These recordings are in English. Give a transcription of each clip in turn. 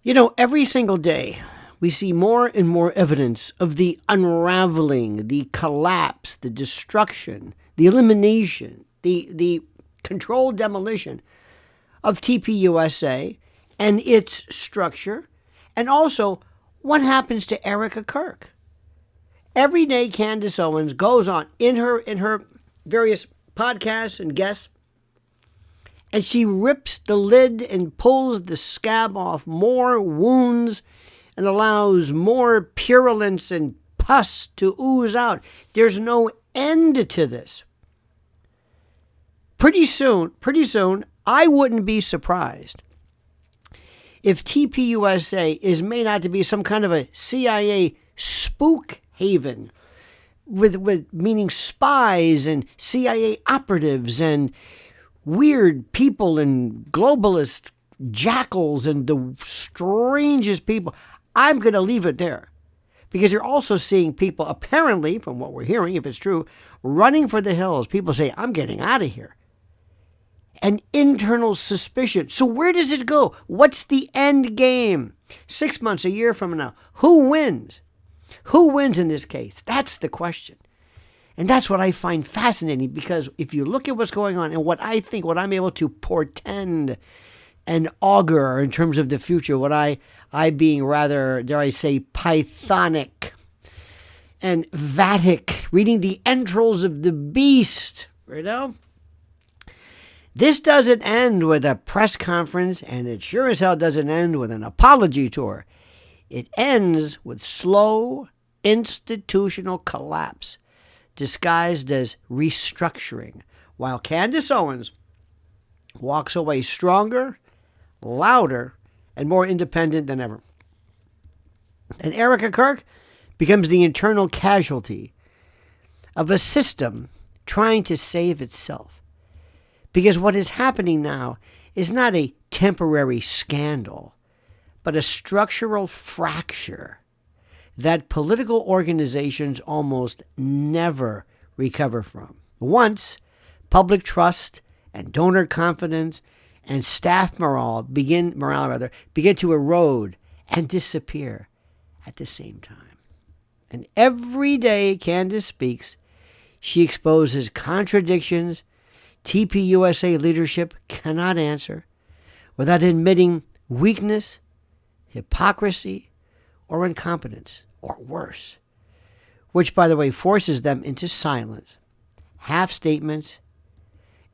Every single day we see more and more evidence of the unraveling, the collapse, the destruction, the elimination, the controlled demolition of TPUSA and its structure, and also what happens to Erika Kirk. Every day Candace Owens goes on in her various podcasts and guests, and she rips the lid and pulls the scab off more wounds and allows more purulence and pus to ooze out. There's no end to this. Pretty soon, I wouldn't be surprised if TPUSA is made out to be some kind of a CIA spook haven with meaning spies and CIA operatives and weird people and globalist jackals and the strangest people. I'm going to leave it there because you're also seeing people, apparently, from what we're hearing, if it's true, running for the hills. People say, I'm getting out of here. An internal suspicion. So where does it go? What's the end game? 6 months, a year from now, who wins? Who wins in this case? That's the question. And that's what I find fascinating, because if you look at what's going on and what I'm able to portend and augur in terms of the future, what I being rather, dare I say, Pythonic and Vatic, reading the entrails of the beast, This doesn't end with a press conference, and it sure as hell doesn't end with an apology tour. It ends with slow institutional collapse, disguised as restructuring, while Candace Owens walks away stronger, louder, and more independent than ever. And Erica Kirk becomes the internal casualty of a system trying to save itself. Because what is happening now is not a temporary scandal, but a structural fracture that political organizations almost never recover from. Once public trust and donor confidence and staff morale begin to erode and disappear at the same time. And every day Candace speaks, she exposes contradictions TPUSA leadership cannot answer without admitting weakness, hypocrisy, or incompetence, or worse, which, by the way, forces them into silence, half statements,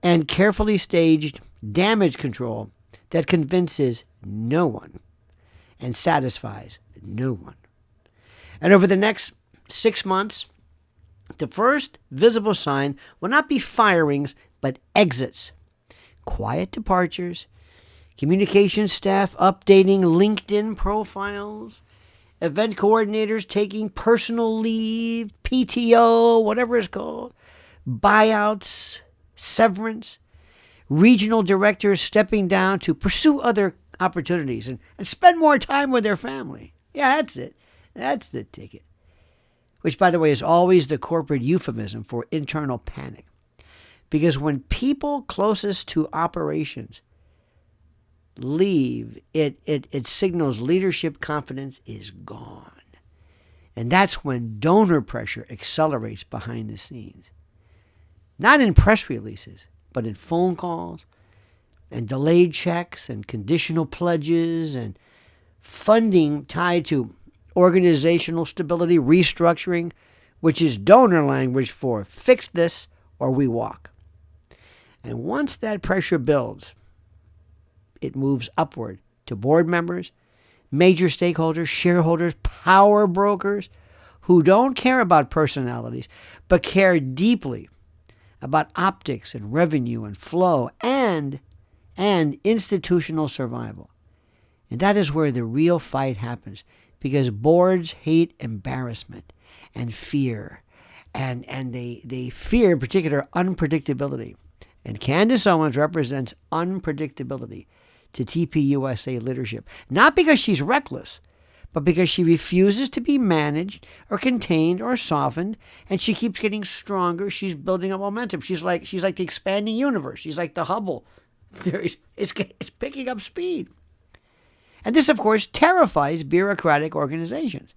and carefully staged damage control that convinces no one and satisfies no one. And over the next 6 months, the first visible sign will not be firings, but exits, quiet departures, communication staff updating LinkedIn profiles, event coordinators taking personal leave, PTO, whatever it's called, buyouts, severance, regional directors stepping down to pursue other opportunities and spend more time with their family. Yeah, that's it. That's the ticket. Which, by the way, is always the corporate euphemism for internal panic. Because when people closest to operations leave, it signals leadership confidence is gone. And that's when donor pressure accelerates behind the scenes. Not in press releases, but in phone calls and delayed checks and conditional pledges and funding tied to organizational stability, restructuring, which is donor language for fix this or we walk. And once that pressure builds, it moves upward to board members, major stakeholders, shareholders, power brokers who don't care about personalities, but care deeply about optics and revenue and flow and institutional survival. And that is where the real fight happens, because boards hate embarrassment and fear, and they fear in particular unpredictability. And Candace Owens represents unpredictability to TPUSA leadership, not because she's reckless, but because she refuses to be managed or contained or softened, and she keeps getting stronger. She's building up momentum. She's like the expanding universe. She's like the Hubble. It's picking up speed. And this, of course, terrifies bureaucratic organizations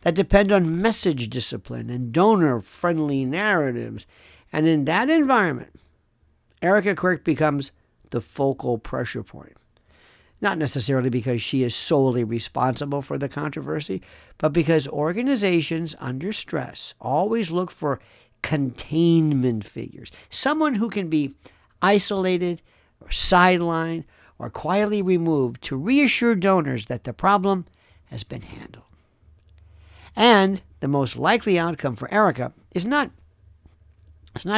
that depend on message discipline and donor-friendly narratives. And in that environment, Erika Kirk becomes the focal pressure point. Not necessarily because she is solely responsible for the controversy, but because organizations under stress always look for containment figures, someone who can be isolated or sidelined or quietly removed to reassure donors that the problem has been handled. And the most likely outcome for Erika is not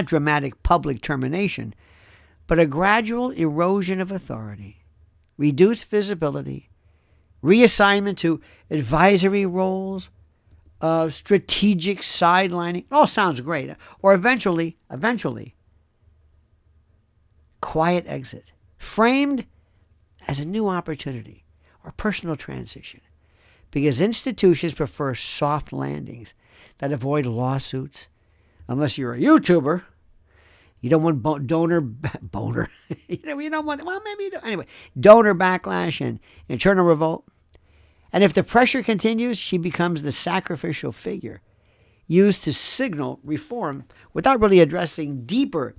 dramatic public termination, but a gradual erosion of authority, reduced visibility, reassignment to advisory roles, strategic sidelining. All sounds great. Or eventually, quiet exit, framed as a new opportunity or personal transition. Because institutions prefer soft landings that avoid lawsuits. Unless you're a YouTuber, you don't want donor backlash and internal revolt. And if the pressure continues, she becomes the sacrificial figure used to signal reform without really addressing deeper,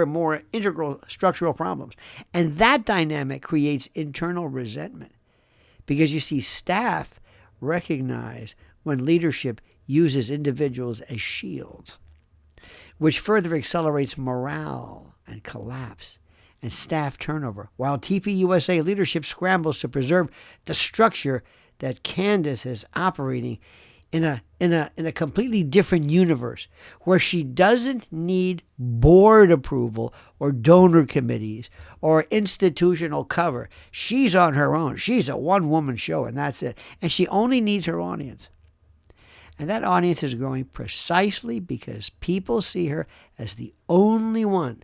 more integral structural problems. And that dynamic creates internal resentment because you see staff recognize when leadership uses individuals as shields, which further accelerates morale and collapse and staff turnover, while TPUSA leadership scrambles to preserve the structure that Candace is operating in a completely different universe where she doesn't need board approval or donor committees or institutional cover. She's on her own. She's a one-woman show, and that's it. And she only needs her audience. And that audience is growing precisely because people see her as the only one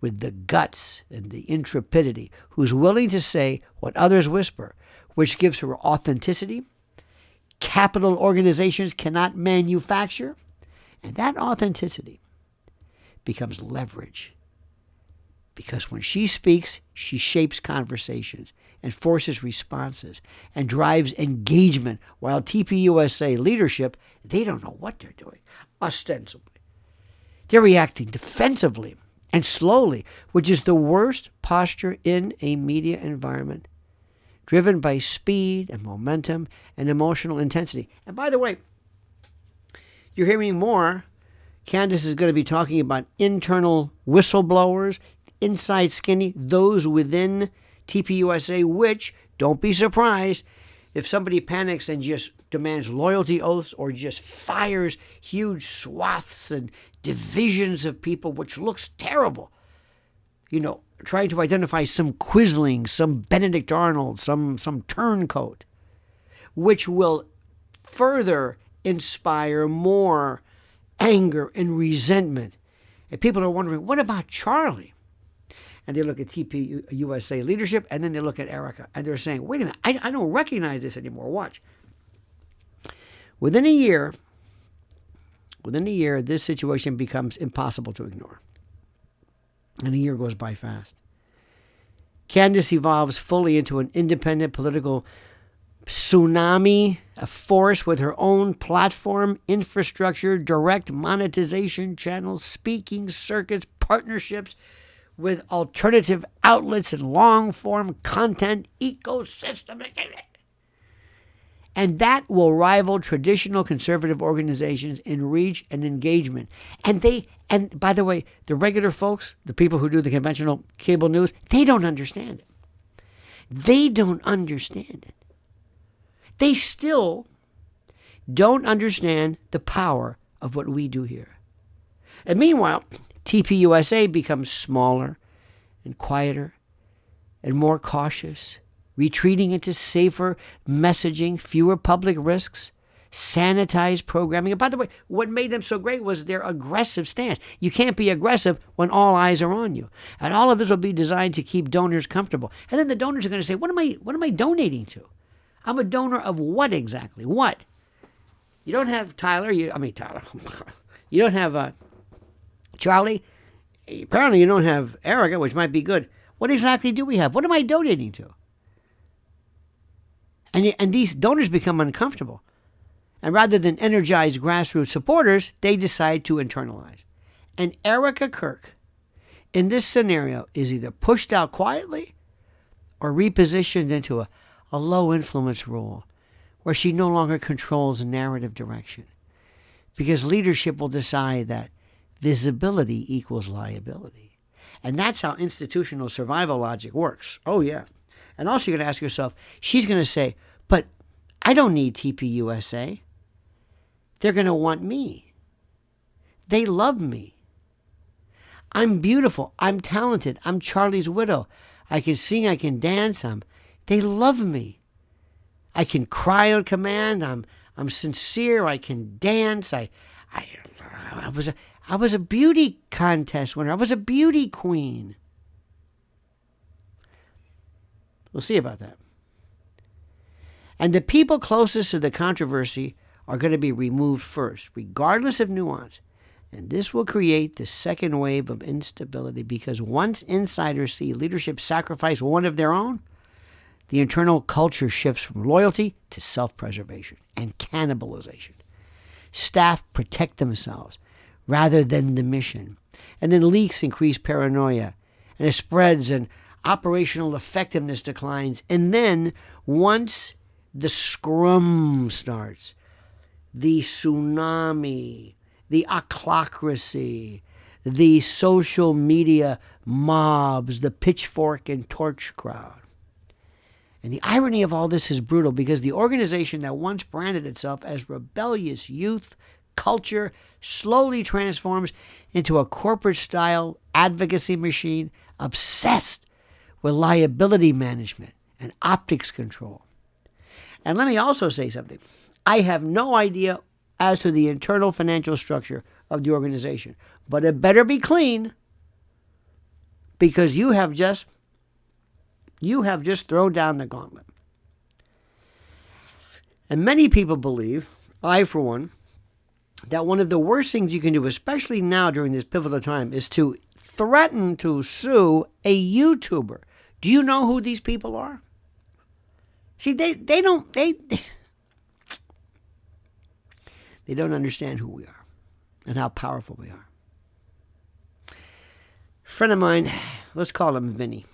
with the guts and the intrepidity who's willing to say what others whisper, which gives her authenticity. Capital organizations cannot manufacture, and that authenticity becomes leverage. Because when she speaks, she shapes conversations and forces responses and drives engagement, while TPUSA leadership, they don't know what they're doing, ostensibly. They're reacting defensively and slowly, which is the worst posture in a media environment driven by speed and momentum and emotional intensity. And by the way, you're hearing more. Candace is going to be talking about internal whistleblowers, inside skinny, those within TPUSA, which, don't be surprised, if somebody panics and just demands loyalty oaths or just fires huge swaths and divisions of people, which looks terrible. Trying to identify some quisling, some Benedict Arnold, some turncoat, which will further inspire more anger and resentment. And people are wondering, what about Charlie? And they look at TPUSA leadership, and then they look at Erika, and they're saying, wait a minute, I don't recognize this anymore. Watch. Within a year, this situation becomes impossible to ignore. And a year goes by fast. Candace evolves fully into an independent political tsunami, a force with her own platform, infrastructure, direct monetization channels, speaking circuits, partnerships with alternative outlets and long-form content ecosystem. And that will rival traditional conservative organizations in reach and engagement. And by the way, the regular folks, the people who do the conventional cable news, they don't understand it. They don't understand it. They still don't understand the power of what we do here. And meanwhile, TPUSA becomes smaller and quieter and more cautious, retreating into safer messaging, fewer public risks, sanitized programming. And by the way, what made them so great was their aggressive stance. You can't be aggressive when all eyes are on you. And all of this will be designed to keep donors comfortable. And then the donors are going to say, what am I donating to? I'm a donor of what exactly? What? You don't have Tyler. You don't have Charlie. Apparently you don't have Erika, which might be good. What exactly do we have? What am I donating to? And these donors become uncomfortable. And rather than energize grassroots supporters, they decide to internalize. And Erica Kirk, in this scenario, is either pushed out quietly or repositioned into a low-influence role where she no longer controls narrative direction. Because leadership will decide that visibility equals liability. And that's how institutional survival logic works. Oh, yeah. And also you're going to ask yourself, she's going to say, but I don't need TPUSA. They're going to want me. They love me. I'm beautiful. I'm talented. I'm Charlie's widow. I can sing. I can dance. They love me. I can cry on command. I'm sincere. I can dance. I was a beauty contest winner. I was a beauty queen. We'll see about that. And the people closest to the controversy are going to be removed first, regardless of nuance. And this will create the second wave of instability because once insiders see leadership sacrifice one of their own, the internal culture shifts from loyalty to self-preservation and cannibalization. Staff protect themselves rather than the mission. And then leaks increase paranoia, and it spreads, and operational effectiveness declines. And then once the scrum starts, the tsunami, the ochlocracy, the social media mobs, the pitchfork and torch crowd. And the irony of all this is brutal because the organization that once branded itself as rebellious youth culture slowly transforms into a corporate-style advocacy machine obsessed with liability management and optics control. And let me also say something. I have no idea as to the internal financial structure of the organization, but it better be clean because you have just thrown down the gauntlet. And many people believe, I for one, that one of the worst things you can do, especially now during this pivotal time, is to threaten to sue a YouTuber. Do you know who these people are? See, they don't understand who we are and how powerful we are. A friend of mine, let's call him Vinny,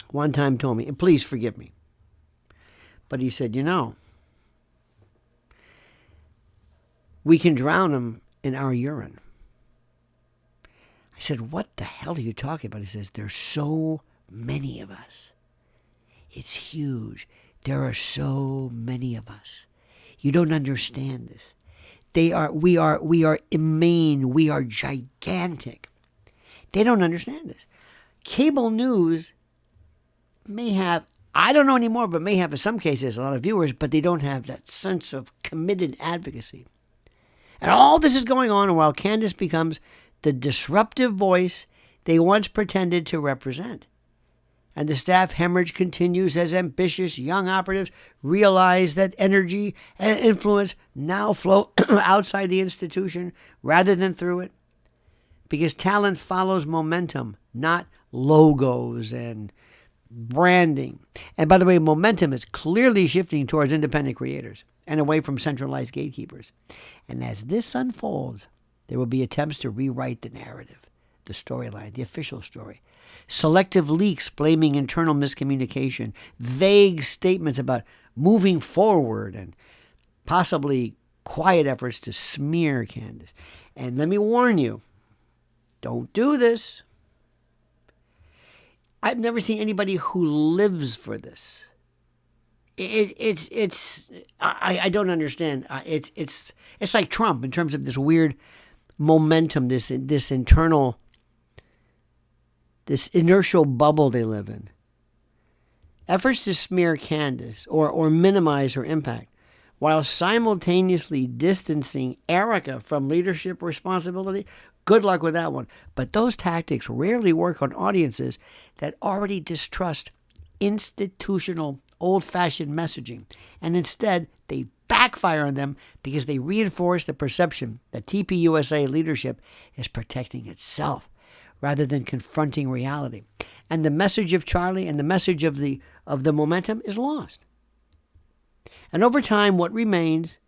one time told me, and please forgive me, but he said, we can drown them in our urine. I said, what the hell are you talking about? He says, there's so many of us. It's huge. There are so many of us. You don't understand this. We are immane. We are gigantic. They don't understand this. Cable news may have, I don't know anymore, but may have in some cases a lot of viewers, but they don't have that sense of committed advocacy. And all this is going on while Candace becomes the disruptive voice they once pretended to represent. And the staff hemorrhage continues as ambitious young operatives realize that energy and influence now flow outside the institution rather than through it. Because talent follows momentum, not logos and branding. And by the way, momentum is clearly shifting towards independent creators and away from centralized gatekeepers. And as this unfolds, there will be attempts to rewrite the narrative, the storyline, the official story. Selective leaks blaming internal miscommunication, vague statements about moving forward, and possibly quiet efforts to smear Candace. And let me warn you, don't do this. I've never seen anybody who lives for this. I don't understand. It's like Trump in terms of this weird momentum, this internal, this inertial bubble they live in. Efforts to smear Candace or minimize her impact while simultaneously distancing Erica from leadership responsibility. Good luck with that one. But those tactics rarely work on audiences that already distrust institutional, old-fashioned messaging. And instead, they backfire on them because they reinforce the perception that TPUSA leadership is protecting itself rather than confronting reality. and the message of Charlie and the message of the momentum is lost. And over time, what remains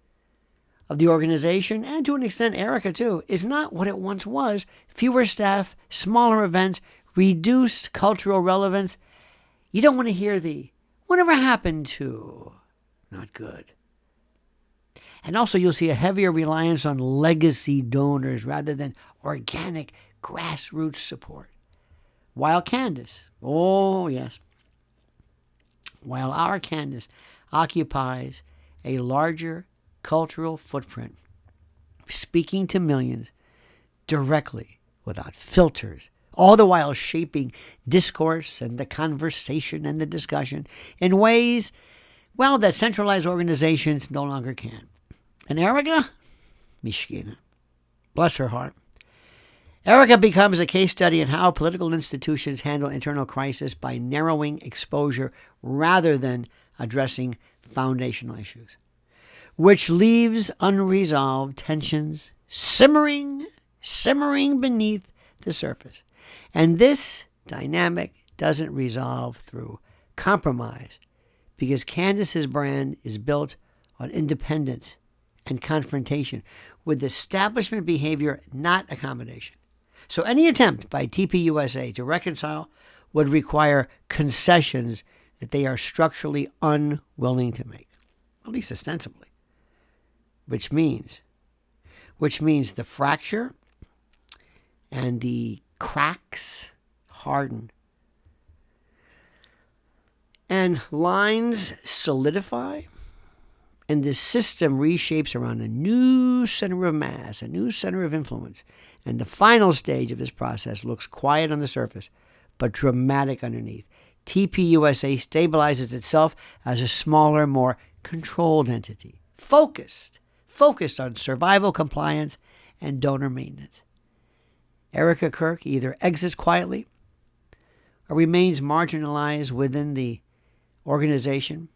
of the organization, and to an extent Erica too, is not what it once was. Fewer staff, smaller events, reduced cultural relevance. You don't want to hear the whatever happened to. Not good. And also you'll see a heavier reliance on legacy donors rather than organic grassroots support. While Candace, oh yes, while our Candace occupies a larger cultural footprint, speaking to millions directly without filters, all the while shaping discourse and the conversation and the discussion in ways, well, that centralized organizations no longer can. And Erika, Mishkina, bless her heart, Erika becomes a case study in how political institutions handle internal crisis by narrowing exposure rather than addressing foundational issues, which leaves unresolved tensions simmering beneath the surface. And this dynamic doesn't resolve through compromise because Candace's brand is built on independence and confrontation with establishment behavior, not accommodation. So any attempt by TPUSA to reconcile would require concessions that they are structurally unwilling to make, at least ostensibly, which means the fracture and the cracks harden and lines solidify, and the system reshapes around a new center of mass, a new center of influence. And the final stage of this process looks quiet on the surface, but dramatic underneath. TPUSA stabilizes itself as a smaller, more controlled entity, focused on survival, compliance, and donor maintenance. Erika Kirk either exits quietly or remains marginalized within the organization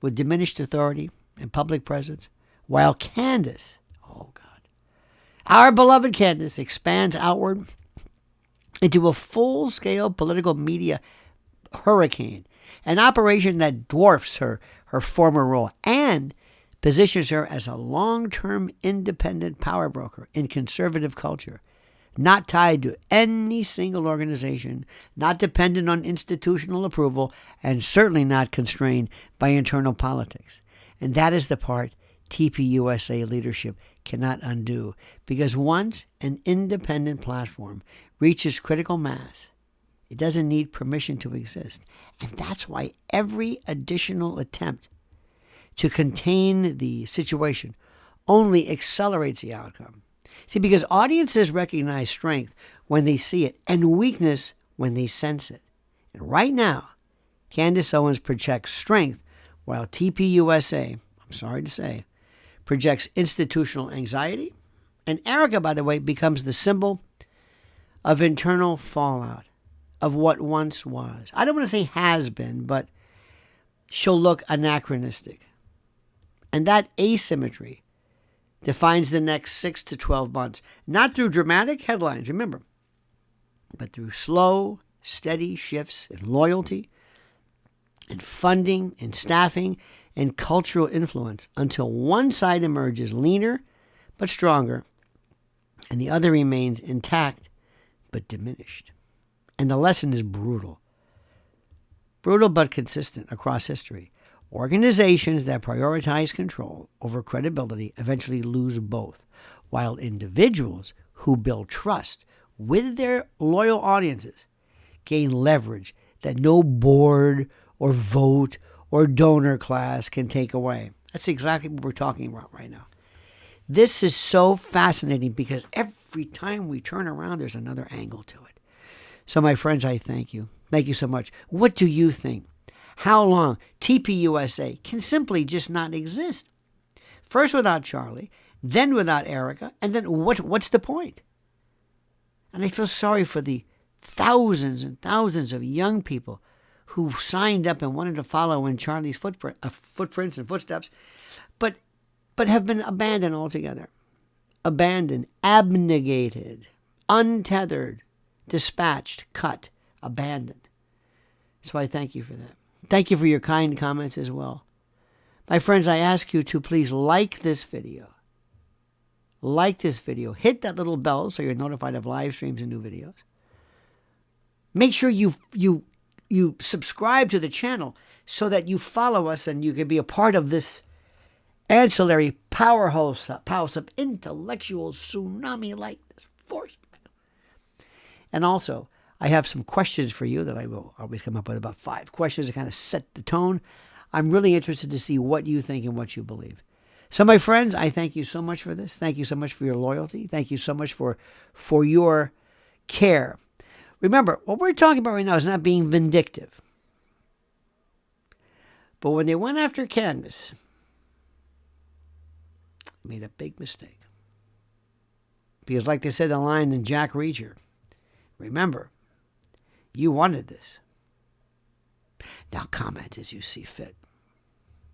with diminished authority and public presence, while Candace, oh God, our beloved Candace, expands outward into a full-scale political media hurricane, an operation that dwarfs her former role and positions her as a long-term independent power broker in conservative culture, not tied to any single organization, not dependent on institutional approval, and certainly not constrained by internal politics. And that is the part TPUSA leadership cannot undo, because once an independent platform reaches critical mass, it doesn't need permission to exist. And that's why every additional attempt to contain the situation only accelerates the outcome. See, because audiences recognize strength when they see it and weakness when they sense it. And right now, Candace Owens projects strength while TPUSA, I'm sorry to say, projects institutional anxiety. And Erika, by the way, becomes the symbol of internal fallout of what once was. I don't want to say has been, but she'll look anachronistic. And that asymmetry defines the next 6 to 12 months, not through dramatic headlines, remember, but through slow, steady shifts in loyalty, in funding, in staffing, and cultural influence until one side emerges leaner but stronger, and the other remains intact but diminished. And the lesson is brutal. Brutal but consistent across history. Organizations that prioritize control over credibility eventually lose both, while individuals who build trust with their loyal audiences gain leverage that no board or vote or donor class can take away. That's exactly what we're talking about right now. This is so fascinating because every time we turn around, there's another angle to it. So my friends, I thank you. Thank you so much. What do you think? How long TPUSA can simply just not exist? First without Charlie, then without Erika, and then what's the point? And I feel sorry for the thousands and thousands of young people who signed up and wanted to follow in Charlie's footprints and footsteps, but have been abandoned altogether. Abandoned, abnegated, untethered, dispatched, cut, abandoned. So I thank you for that. Thank you for your kind comments as well. My friends, I ask you to please like this video. Like this video. Hit that little bell so you're notified of live streams and new videos. Make sure you subscribe to the channel so that you follow us and you can be a part of this ancillary powerhouse of intellectual tsunami like this force. And also, I have some questions for you that I will always come up with, about 5 questions to kind of set the tone. I'm really interested to see what you think and what you believe. So, my friends, I thank you so much for this. Thank you so much for your loyalty. Thank you so much for your care. Remember, what we're talking about right now is not being vindictive. But when they went after Candace, made a big mistake. Because like they said in the line in Jack Reacher, remember, you wanted this. Now comment as you see fit.